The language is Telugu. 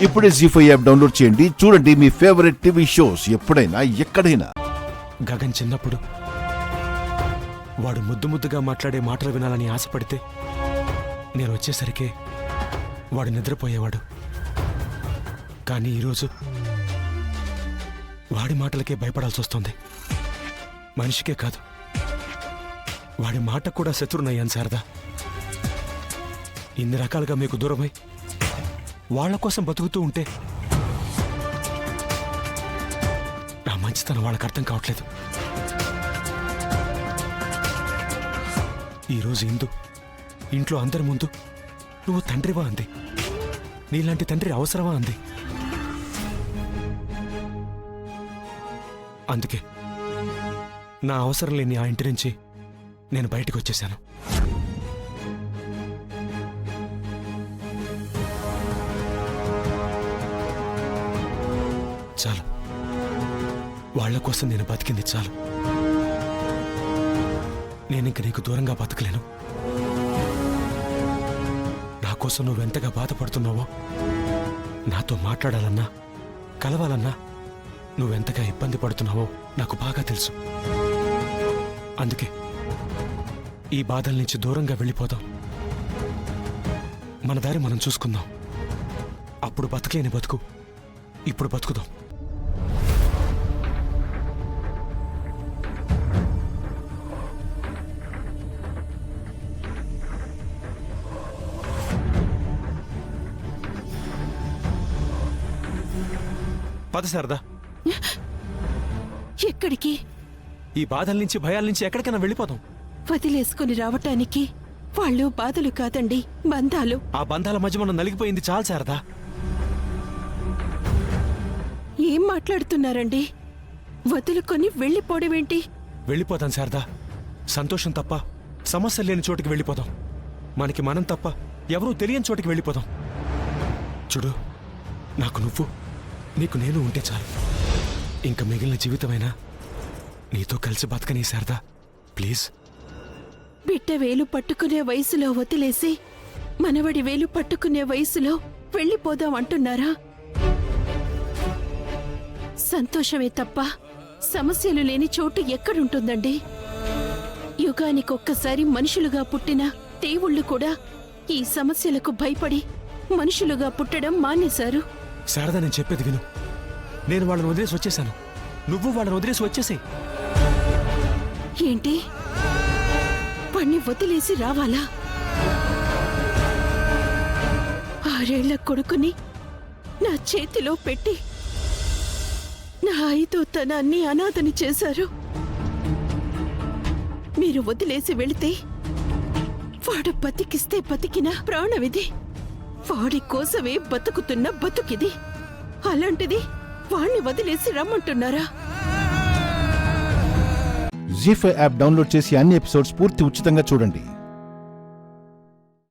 ఇప్పుడే జీ5 యాప్ డౌన్లోడ్ చేయండి. చూడండి మీ ఫేవరెట్ టీవీ షోస్ ఎప్పుడైనా ఎక్కడైనా. గగన్ చిన్నప్పుడు వాడు ముద్దు ముద్దుగా మాట్లాడే మాటలు వినాలని ఆశపడితే నేను వచ్చేసరికి వాడు నిద్రపోయేవాడు. కానీ ఈరోజు వాడి మాటలకే భయపడాల్సి వస్తుంది. మనిషికే కాదు, వాడి మాట కూడా శత్రునయ్యాను శారదా. ఇన్ని రకాలుగా మీకు దూరమై వాళ్ల కోసం బతుకుతూ ఉంటే నా మంచితనం వాళ్ళకి అర్థం కావట్లేదు. ఈరోజు ఇంట్లో అందరి ముందు నువ్వు తండ్రివా అంది. నీలాంటి తండ్రి అవసరమా అంది. అందుకే నా అవసరం లేని ఆ ఇంటి నుంచి నేను బయటకు వచ్చేశాను. చాలు, వాళ్ల కోసం నేను బతికింది చాలు. నేనింక నీకు దూరంగా బతకలేను. నా కోసం నువ్వెంతగా బాధపడుతున్నావో, నాతో మాట్లాడాలన్నా కలవాలన్నా నువ్వెంతగా ఇబ్బంది పడుతున్నావో నాకు బాగా తెలుసు. అందుకే ఈ బాధల నుంచి దూరంగా వెళ్ళిపోదాం. మన దారి మనం చూసుకుందాం. అప్పుడు బతకలేని బతుకు ఇప్పుడు బతుకుదాం. పద శారదా. ఎక్కడికి? ఈ బాధల నుంచి భయాల నుంచి ఎక్కడికైనా వెళ్ళిపోదాం. వదిలేసుకుని రావటానికి వాళ్ళు బాధలు కాదండి, బంధాలు. ఆ బంధాల మధ్య మనం నలిగిపోయింది చాలు శారదా. ఏం మాట్లాడుతున్నారండి? వదులుకొని వెళ్ళిపోవడమేంటి? వెళ్ళిపోదాం శారదా. సంతోషం తప్ప సమస్య లేని చోటికి వెళ్ళిపోదాం. మనకి మనం తప్ప ఎవరూ తెలియని చోటికి వెళ్ళిపోదాం. చూడు, నాకు నువ్వు, నీకు నేను ఉంటే చాలు. ఇంకా మిగిలిన జీవితమైనా నీతో కలిసి బతకని శారదా, ప్లీజ్. బిడ్డ వేలు పట్టుకునే వయసులో వదిలేసి మనవడి వేలు పట్టుకునే వయసులో వెళ్ళిపోదాం అంటున్నారా? సంతోషమే తప్ప సమస్యలు లేని చోటు ఎక్కడుంటుందండి? యుగానికొక్కసారి మనుషులుగా పుట్టిన దేవుళ్ళు కూడా ఈ సమస్యలకు భయపడి మనుషులుగా పుట్టడం మానేశారు. శారదా, నేను చెప్పేది విను. నేను వాళ్ళని వదిలేసి వచ్చేశాను. నువ్వు వాళ్ళని వదిలేసి వచ్చేసే. ఏంటి? వాణ్ణి వదిలేసి రావాలా? 6 ఏళ్ల కొడుకుని నా చేతిలో పెట్టి నా 5వ తనాన్ని అనాథని చేశారు. మీరు వదిలేసి వెళితే వాడు బతికిస్తే బతికిన ప్రాణమిది. వాడి కోసమే బతుకుతున్న బతుకిది. అలాంటిది వాణ్ణి వదిలేసి రమ్మంటున్నారా? జీ5 యాప్ డౌన్లోడ్ చేసి అన్ని ఎపిసోడ్స్ పూర్తి ఉచితంగా చూడండి.